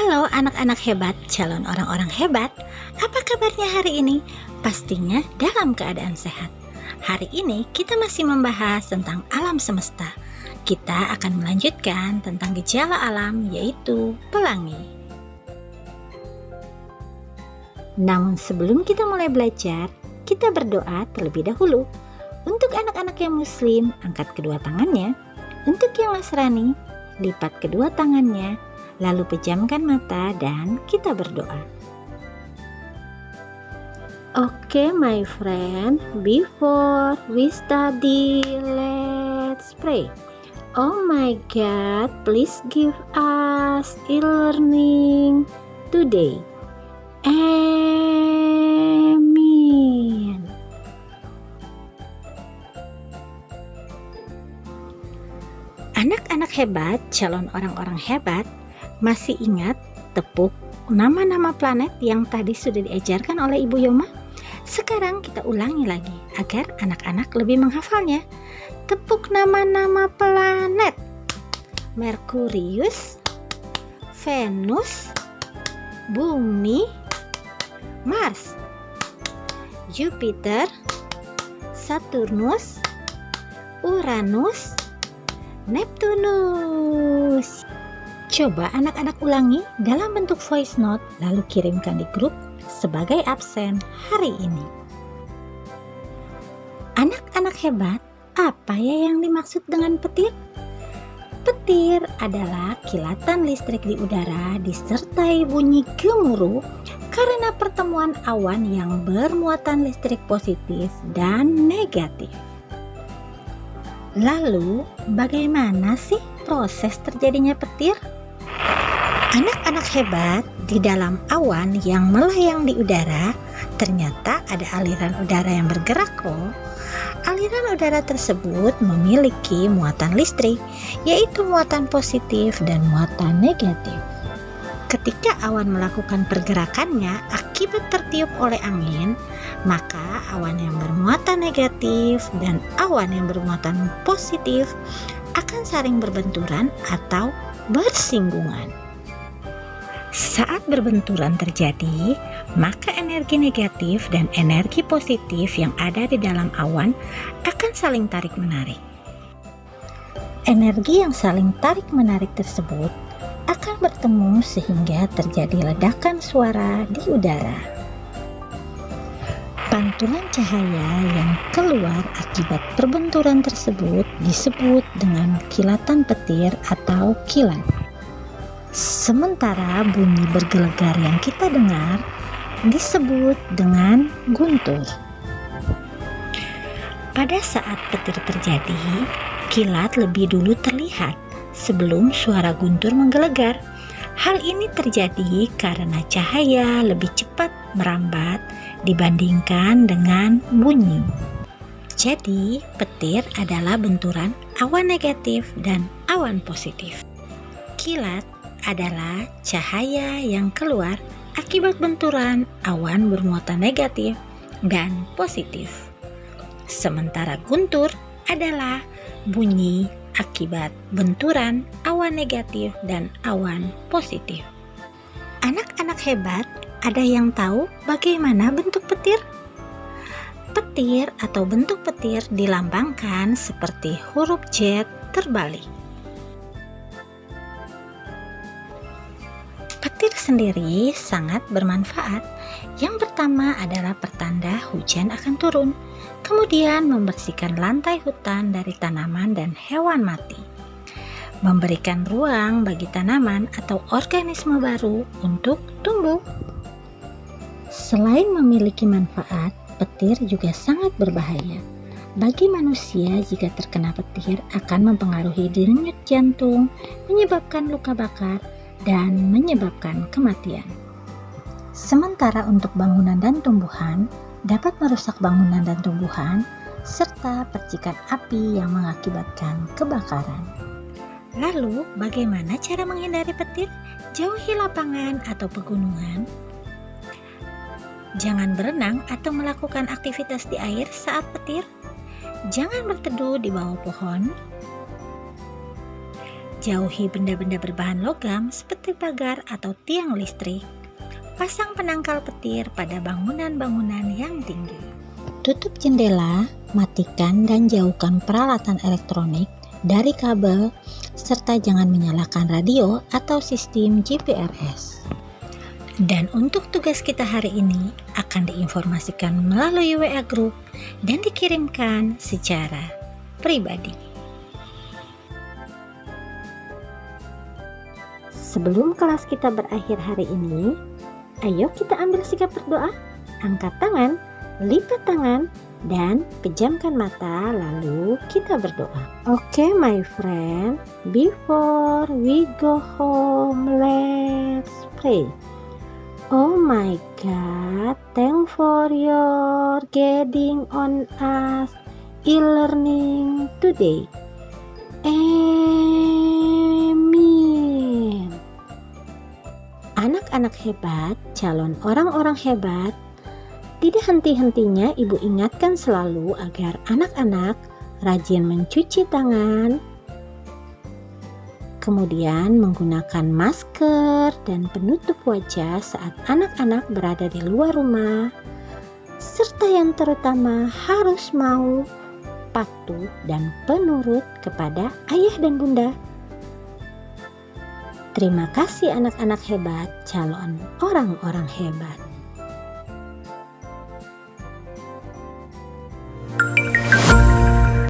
Halo anak-anak hebat, calon orang-orang hebat. Apa kabarnya hari ini? Pastinya dalam keadaan sehat. Hari ini kita masih membahas tentang alam semesta. Kita akan melanjutkan tentang gejala alam, yaitu pelangi. Namun sebelum kita mulai belajar, kita berdoa terlebih dahulu. Untuk anak-anak yang muslim, angkat kedua tangannya. Untuk yang Nasrani, lipat kedua tangannya, lalu pejamkan mata dan kita berdoa. Okay, my friend, before we study, let's pray. Oh my God, please give us e-learning today. Amin. Anak-anak hebat, calon orang-orang hebat, masih ingat tepuk nama-nama planet yang tadi sudah diajarkan oleh Ibu Yoma? Sekarang kita ulangi lagi agar anak-anak lebih menghafalnya. Tepuk nama-nama planet: Merkurius, Venus, Bumi, Mars, Jupiter, Saturnus, Uranus, Neptunus. Coba anak-anak ulangi dalam bentuk voice note lalu kirimkan di grup sebagai absen hari ini. Anak-anak hebat, apa ya yang dimaksud dengan petir? Petir adalah kilatan listrik di udara disertai bunyi gemuruh karena pertemuan awan yang bermuatan listrik positif dan negatif. Lalu, bagaimana sih proses terjadinya petir? Anak-anak hebat, di dalam awan yang melayang di udara, ternyata ada aliran udara yang bergerak loh. Aliran udara tersebut memiliki muatan listrik, yaitu muatan positif dan muatan negatif. Ketika awan melakukan pergerakannya akibat tertiup oleh angin, maka awan yang bermuatan negatif dan awan yang bermuatan positif akan saling berbenturan atau bersinggungan. Saat berbenturan terjadi, maka energi negatif dan energi positif yang ada di dalam awan akan saling tarik-menarik. Energi yang saling tarik-menarik tersebut akan bertemu sehingga terjadi ledakan suara di udara. Pantulan cahaya yang keluar akibat perbenturan tersebut disebut dengan kilatan petir atau kilat. Sementara bunyi bergelegar yang kita dengar disebut dengan guntur. Pada saat petir terjadi, kilat lebih dulu terlihat sebelum suara guntur menggelegar. Hal ini terjadi karena cahaya lebih cepat merambat dibandingkan dengan bunyi. Jadi, petir adalah benturan awan negatif dan awan positif. Kilat adalah cahaya yang keluar akibat benturan awan bermuatan negatif dan positif. Sementara guntur adalah bunyi akibat benturan awan negatif dan awan positif. Anak-anak hebat, ada yang tahu bagaimana bentuk petir? Petir atau bentuk petir dilambangkan seperti huruf Z terbalik. Petir sendiri sangat bermanfaat. Yang pertama adalah pertanda hujan akan turun, kemudian membersihkan lantai hutan dari tanaman dan hewan mati, memberikan ruang bagi tanaman atau organisme baru untuk tumbuh. Selain memiliki manfaat, petir juga sangat berbahaya. Bagi manusia, jika terkena petir akan mempengaruhi denyut jantung, menyebabkan luka bakar, dan menyebabkan kematian. Sementara untuk bangunan dan tumbuhan, dapat merusak bangunan dan tumbuhan, serta percikan api yang mengakibatkan kebakaran. Lalu, bagaimana cara menghindari petir? Jauhi lapangan atau pegunungan. Jangan berenang atau melakukan aktivitas di air saat petir. Jangan berteduh di bawah pohon. Jauhi benda-benda berbahan logam seperti pagar atau tiang listrik. Pasang penangkal petir pada bangunan-bangunan yang tinggi. Tutup jendela, matikan dan jauhkan peralatan elektronik dari kabel, serta jangan menyalakan radio atau sistem GPRS. Dan untuk tugas kita hari ini akan diinformasikan melalui WA Group dan dikirimkan secara pribadi. Sebelum kelas kita berakhir hari ini, ayo kita ambil sikap berdoa. Angkat tangan, lipat tangan, dan pejamkan mata, lalu kita berdoa. Okay, my friend, before we go home, let's pray. Oh my God, thank for your guiding on us e-learning today. Amin. Anak-anak hebat, calon orang-orang hebat, tidak henti-hentinya Ibu ingatkan selalu agar anak-anak rajin mencuci tangan, kemudian menggunakan masker dan penutup wajah saat anak-anak berada di luar rumah, serta yang terutama harus mau patuh dan penurut kepada ayah dan bunda. Terima kasih anak-anak hebat, calon orang-orang hebat.